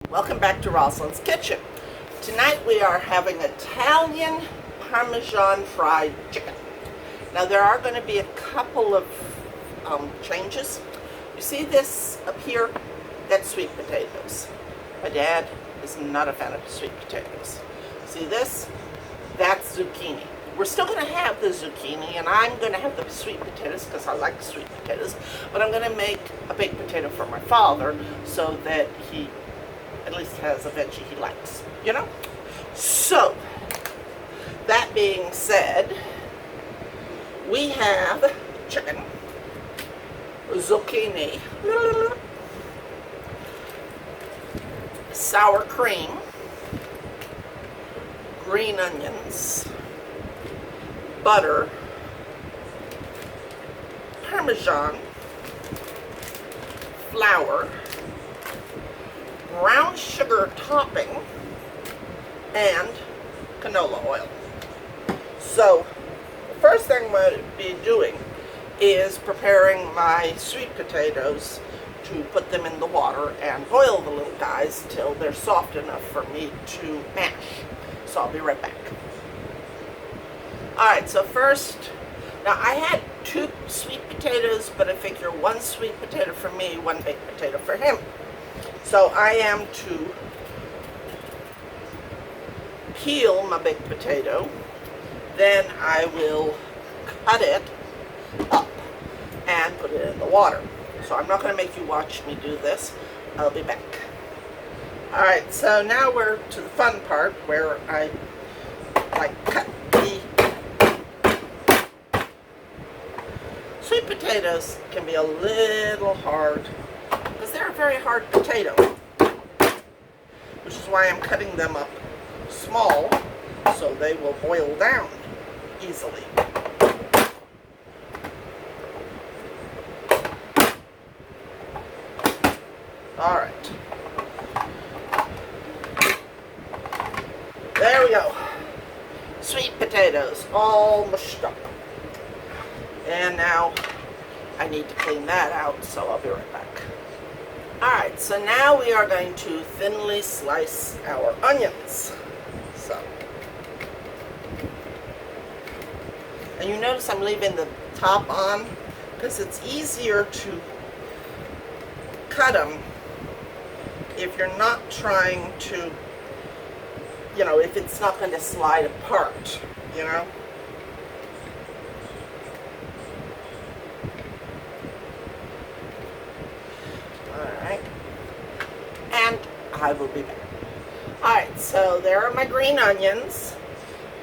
Welcome back to Rosalind's Kitchen. Tonight we are having Italian Parmesan Fried Chicken. Now there are going to be a couple of changes. You see this up here? That's sweet potatoes. My dad is not a fan of sweet potatoes. See this? That's zucchini. We're still going to have the zucchini, and I'm going to have the sweet potatoes because I like sweet potatoes, but I'm going to make a baked potato for my father so that he at least has a veggie he likes, you know? So, that being said, we have chicken, zucchini, sour cream, green onions, butter, Parmesan, flour, brown sugar topping, and canola oil. So, the first thing I'm going to be doing is preparing my sweet potatoes to put them in the water and boil the little guys till they're soft enough for me to mash. So I'll be right back. Alright, so first, now I had 2 sweet potatoes, but I figure 1 sweet potato for me, 1 baked potato for him. So I am to peel my baked potato, then I will cut it up and put it in the water. So I'm not going to make you watch me do this. I'll be back. Alright, so now we're to the fun part where I cut the sweet potatoes. Can be a little hard because they're a very hard potato, which is why I'm cutting them up small so they will boil down easily. Alright. There we go. Sweet potatoes all mushed up. And now I need to clean that out, so I'll be right back. Alright, so now we are going to thinly slice our onions. So. And you notice I'm leaving the top on because it's easier to cut them if you're not trying to, you know, if it's not going to slide apart, you know. Alright. And I will be back. Alright, so there are my green onions.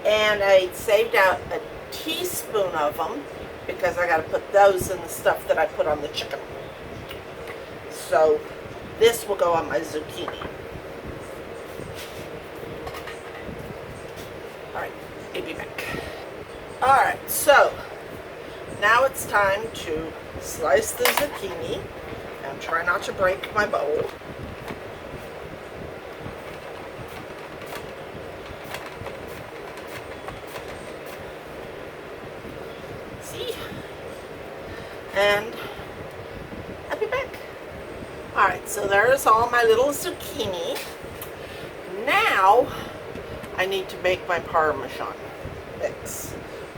And I saved out a teaspoon of them because I got to put those in the stuff that I put on the chicken. So this will go on my zucchini. Alright, I'll be back. Alright, so now it's time to slice the zucchini and try not to break my bowl. See? And I'll be back. Alright, so there's all my little zucchini. Now I need to make my Parmesan mix,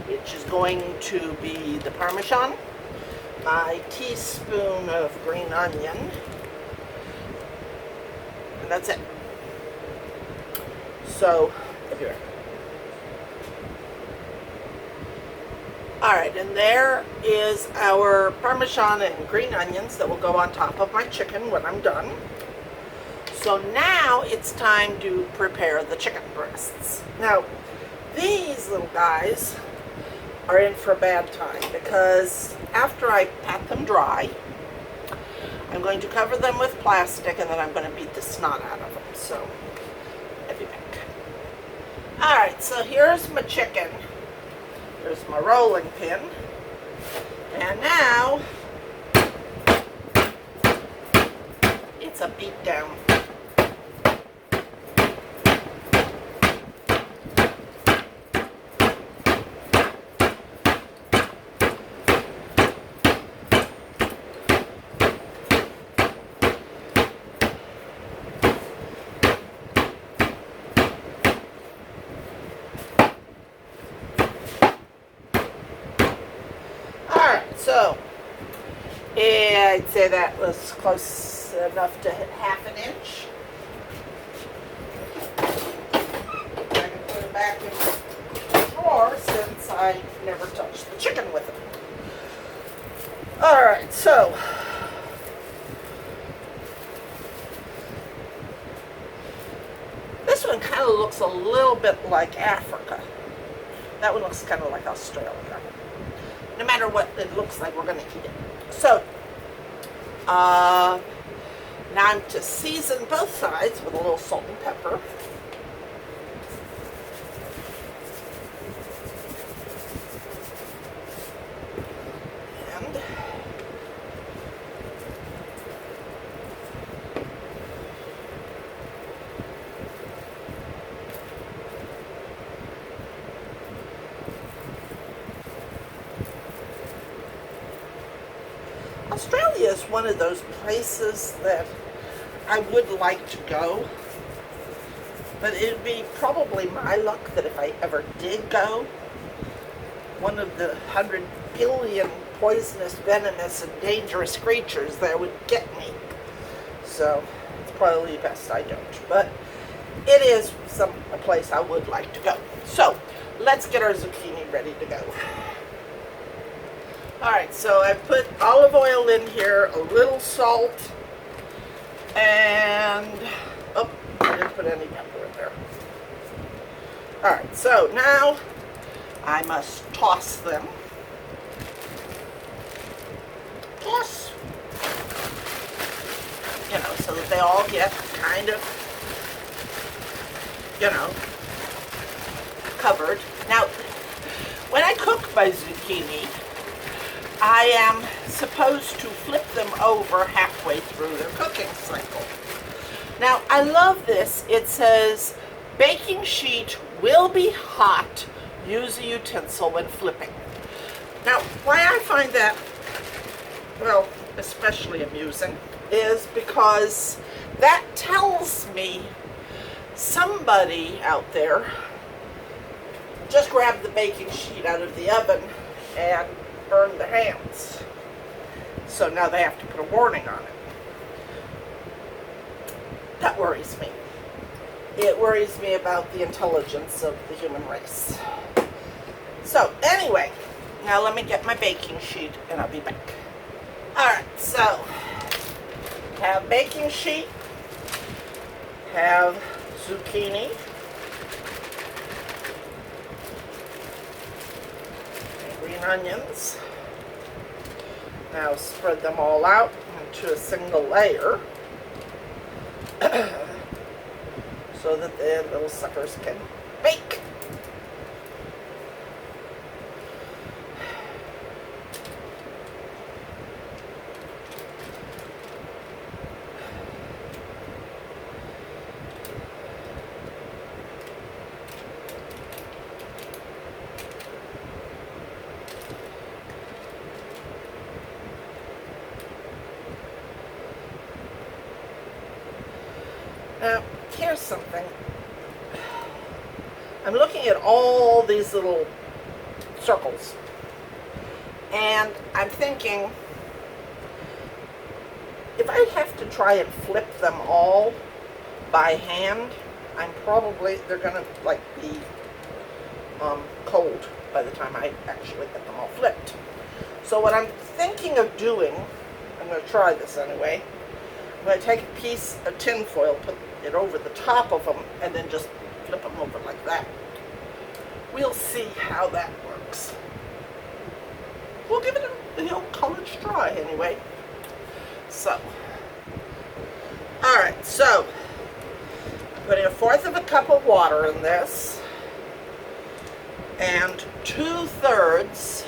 which is going to be the Parmesan, my teaspoon of green onion, and that's it. So, here. Alright, and there is our Parmesan and green onions that will go on top of my chicken when I'm done. So now it's time to prepare the chicken breasts. Now, these little guys are in for a bad time because after I pat them dry, I'm going to cover them with plastic and then I'm going to beat the snot out of them. So, I'll be back. Alright, so here's my chicken. There's my rolling pin. And now, it's a beat down. I'd say that was close enough to hit half an inch. I can put it back in the drawer since I never touched the chicken with it. Alright, so this one kind of looks a little bit like Africa. That one looks kind of like Australia. No matter what it looks like, we're going to eat it. So, now I'm to season both sides with a little salt and pepper. And Australia is one of those places that I would like to go, but it would be probably my luck that if I ever did go, one of the 100 billion poisonous, venomous, and dangerous creatures there would get me. So it's probably best I don't, but it is a place I would like to go. So let's get our zucchini ready to go. Alright, so I put olive oil in here, a little salt, and, oh, I didn't put any pepper in there. Alright, so now I must toss them. Toss, you know, so that they all get kind of, you know, covered. Now, when I cook my zucchini, I am supposed to flip them over halfway through their cooking cycle. Now, I love this. It says, baking sheet will be hot. Use a utensil when flipping. Now, why I find that, well, especially amusing, is because that tells me somebody out there just grabbed the baking sheet out of the oven and burned their hands. So now they have to put a warning on it. That worries me. It worries me about the intelligence of the human race. So anyway, now let me get my baking sheet and I'll be back. Alright, so have baking sheet, have zucchini, green onions. Now spread them all out into a single layer so that the little suckers can bake. Now, here's something. I'm looking at all these little circles, and I'm thinking, if I have to try and flip them all by hand, they're gonna like be cold by the time I actually get them all flipped. So what I'm thinking of doing, I'm going to try this anyway, I'm going to take a piece of tin foil, put it over the top of them, and then just flip them over like that. We'll see how that works. We'll give it the old college try anyway. So, alright, so I'm putting 1/4 of a cup of water in this, and 2/3,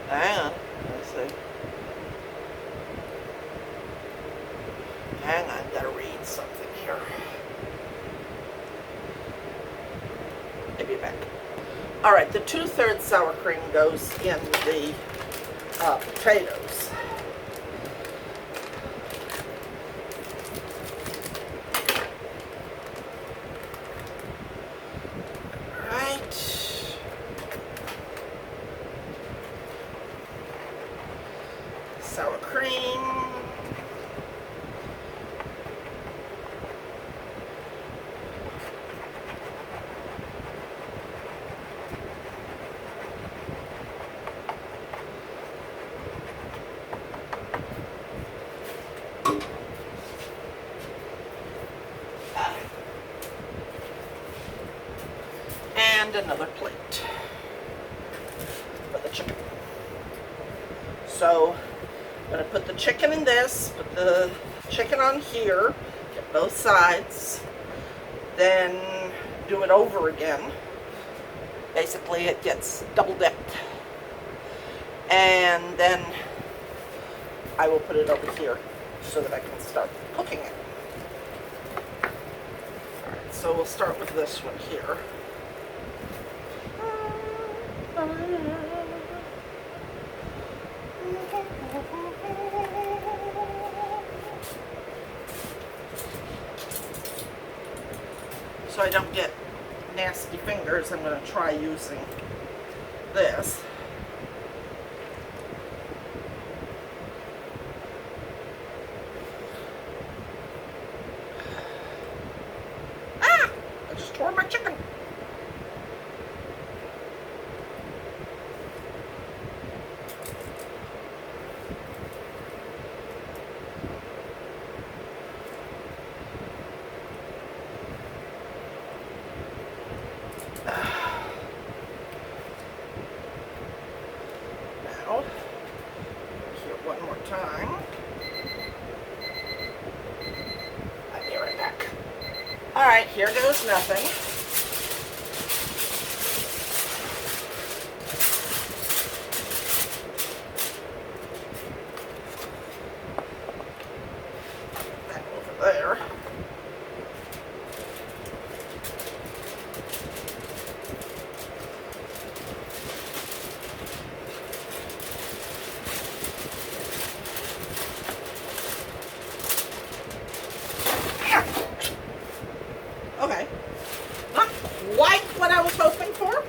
hang on, let's see. Hang on, gotta read something here. Maybe back. Alright, the 2/3 sour cream goes in the potatoes. Alright. and another plate for the chicken. So I'm going to put the chicken in this, put the chicken on here, get both sides, then do it over again. Basically it gets double dipped. And then I will put it over here so that I can start cooking it. Alright, so we'll start with this one here. So I don't get nasty fingers, I'm going to try using this. Ah! I just tore my chicken. Now, here one more time. I'll be right back. Alright, here goes nothing. That over there. Okay, not quite what I was hoping for.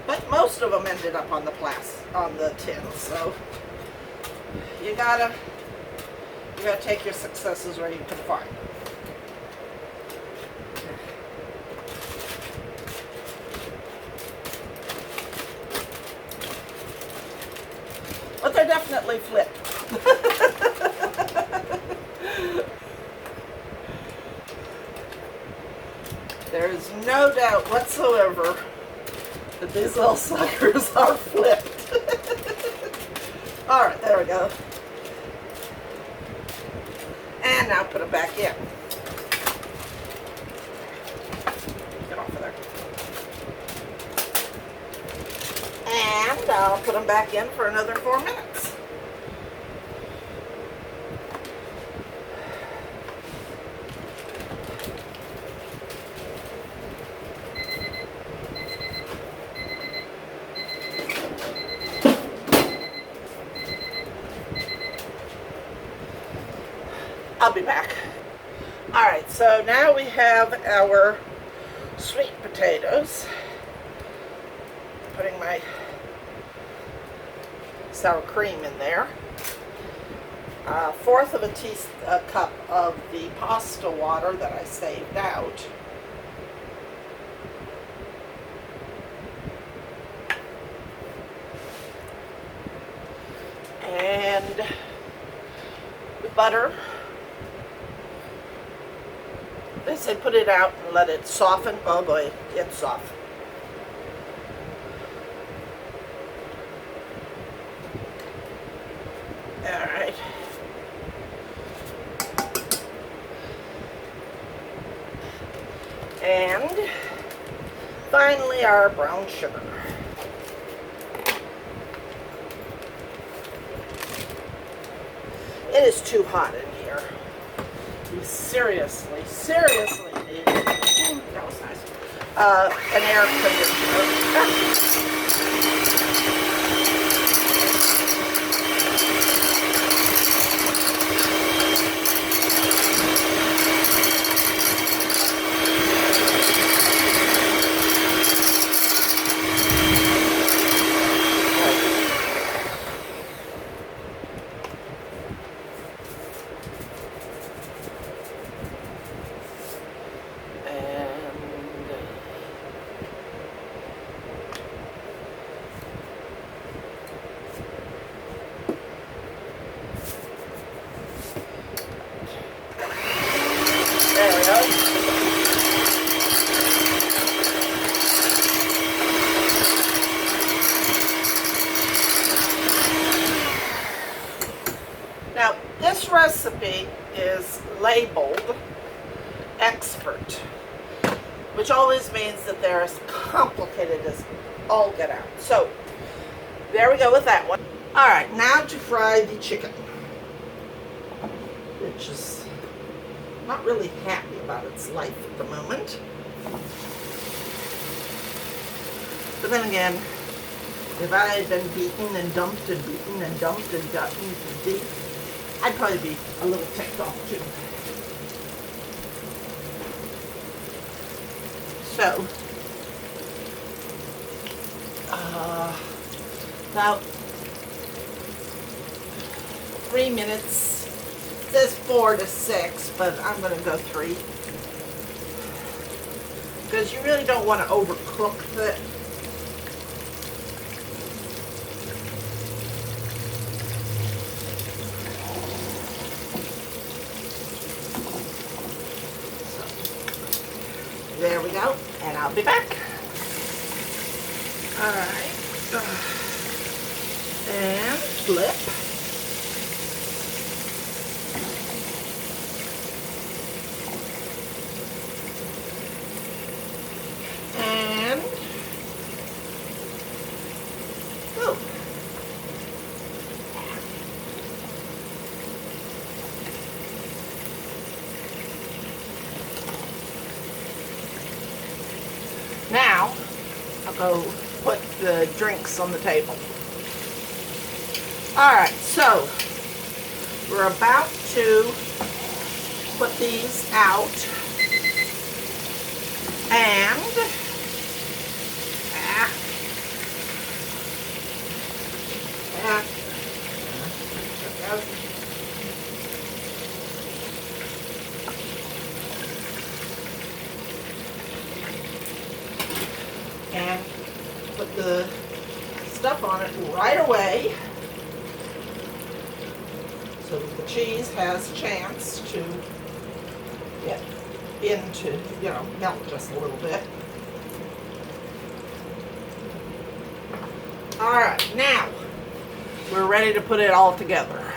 But most of them ended up on the tin, so you gotta take your successes where you can find them. But they're definitely flipped. There is no doubt whatsoever that these little suckers are flipped. Alright, there we go. And now put them back in. Get off of there. And I'll put them back in for another 4 minutes. I'll be back. Alright, so now we have our sweet potatoes. Putting my sour cream in there. 1/4 of a cup of the pasta water that I saved out. And the butter. They say put it out and let it soften. Oh boy, it's soft. Alright. And finally our brown sugar. It is too hot in here. You seriously need that was nice. An air conditioner. labeled expert, which always means that they're as complicated as all get out. So there we go with that one. All right, now to fry the chicken, which is not really happy about its life at the moment. But then again, if I had been beaten and dumped and beaten and dumped and gotten deep, I'd probably be a little ticked off too. So, about 3 minutes. It says 4 to 6, but I'm going to go 3. Because you really don't want to overcook it. There we go, and I'll be back. All right, and flip. And go. Now, I'll go put the drinks on the table. Alright, so we're about to put these out. And and put the stuff on it right away so that the cheese has a chance to get into, melt just a little bit. Alright, now we're ready to put it all together.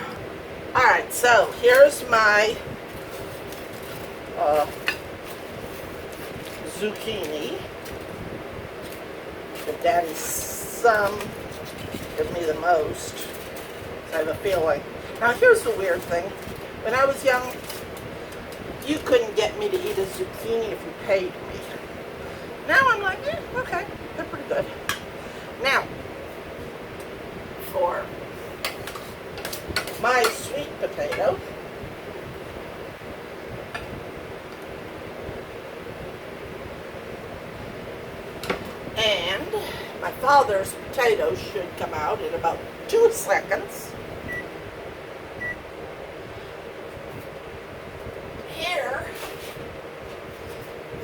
Alright, so here's my zucchini. If Daddy's some give me the most, I have a feeling. Now here's the weird thing. When I was young, you couldn't get me to eat a zucchini if you paid me. Now I'm like, okay, they're pretty good. Now, for my sweet potato, and my father's potatoes should come out in about 2 seconds. Here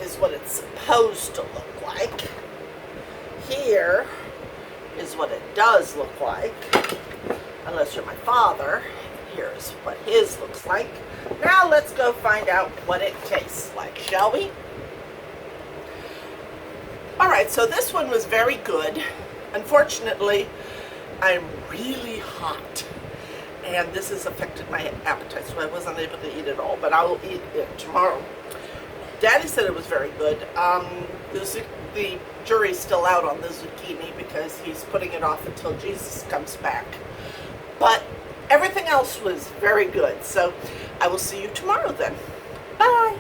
is what it's supposed to look like. Here is what it does look like. Unless you're my father, here's what his looks like. Now let's go find out what it tastes like, shall we? Alright, so this one was very good. Unfortunately, I'm really hot. And this has affected my appetite, so I wasn't able to eat it all, but I will eat it tomorrow. Daddy said it was very good. The jury's still out on the zucchini because he's putting it off until Jesus comes back. But everything else was very good, so I will see you tomorrow then. Bye!